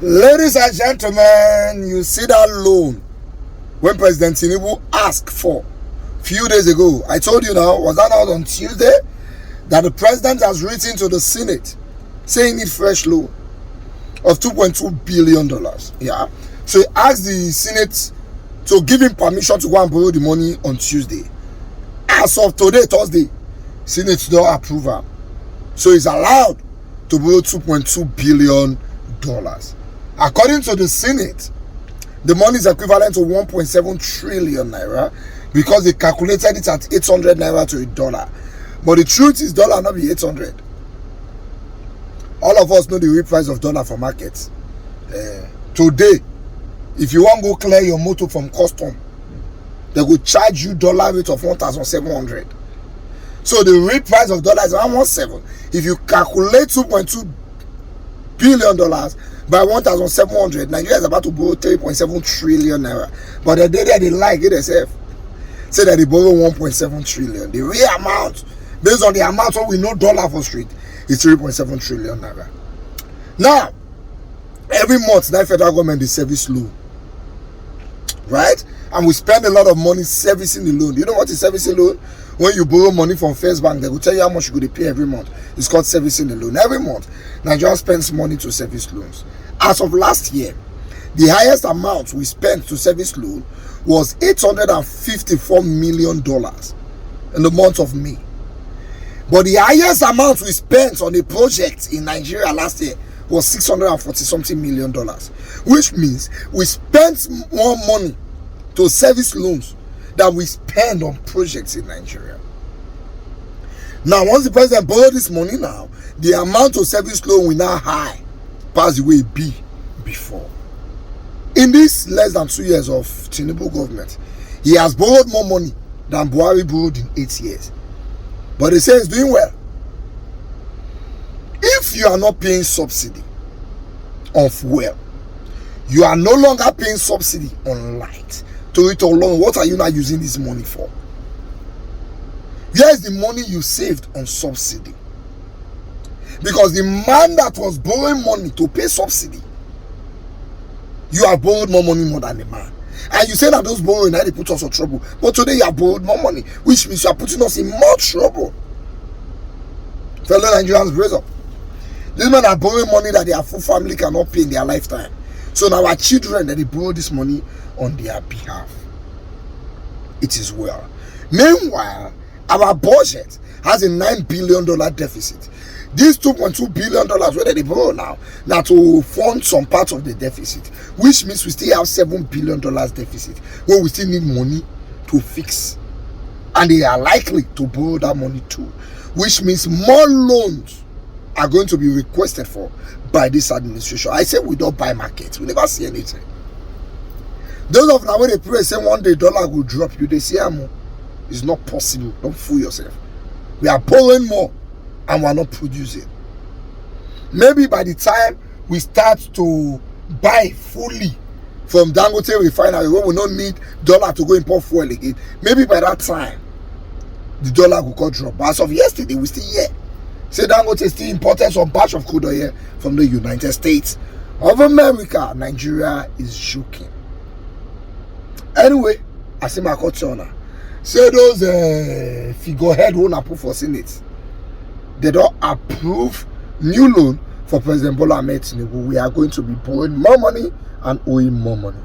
Ladies and gentlemen, you see that loan when President Tinubu asked for a few days ago. I told you now, was that out on Tuesday, that the president has written to the Senate saying he needs fresh loan of $2.2 billion. Yeah. So he asked the Senate to give him permission to go and borrow the money on Tuesday. As of today, Thursday, Senate don't approve him. So he's allowed to borrow $2.2 billion. According to the Senate, the money is equivalent to 1.7 trillion naira because they calculated it at 800 naira to a dollar. But the truth is, dollar not be 800. All of us know the real price of dollar for markets. Today, if you want to go clear your motor from custom, they will charge you dollar rate of 1,700. So the real price of dollar is 117. If you calculate $2.2 billion by 1,700, Nigeria is about to borrow 3.7 trillion naira. But the day that they like it themselves, say that they borrow 1.7 trillion. The real amount, based on the amount what we know dollar for street, is 3.7 trillion naira. Now, every month, the federal government is service loan, right? And we spend a lot of money servicing the loan. You know what is servicing loan? When you borrow money from First Bank, they will tell you how much you could pay every month. It's called servicing the loan. Every month, Nigeria spends money to service loans. As of last year, the highest amount we spent to service loan was $854 million in the month of May. But the highest amount we spent on a project in Nigeria last year was $640-something million, which means we spent more money to service loans that we spend on projects in Nigeria. Now, once the president borrowed this money now, the amount of service loan will now high past the way it be before. In this less than 2 years of Tinubu government, he has borrowed more money than Buhari borrowed in 8 years. But they say he's doing well. If you are not paying subsidy on fuel, you are no longer paying subsidy on light, to it alone, what are you not using this money for? Where is the money you saved on subsidy? Because the man that was borrowing money to pay subsidy, you have borrowed more money more than the man. And you say that those borrowing that they put us in trouble. But today you have borrowed more money, which means you are putting us in more trouble. Fellow Nigerians, raise up. These men are borrowing money that their full family cannot pay in their lifetime. So now our children, that they borrow this money on their behalf. It is well. Meanwhile, our budget has a $9 billion deficit. These $2.2 billion where they borrow now to fund some part of the deficit, which means we still have $7 billion deficit where we still need money to fix. And they are likely to borrow that money too, which means more loans are going to be requested for by this administration. I say we don't buy markets. We never see anything. Those of now when they pray, say one day dollar will drop, you they say it's not possible. Don't fool yourself. We are borrowing more and we are not producing. Maybe by the time we start to buy fully from Dangote refinery, when we don't need dollar to go import fuel again, maybe by that time the dollar will go drop. But as of yesterday, we still here. Say Dangote still imported some batch of crude oil from the United States of America. Nigeria is joking. Anyway, I see my culture. Say those figurehead who approve for Senate, they don't approve new loan for President Bola Ahmed Tinubu. We are going to be borrowing more money and owing more money.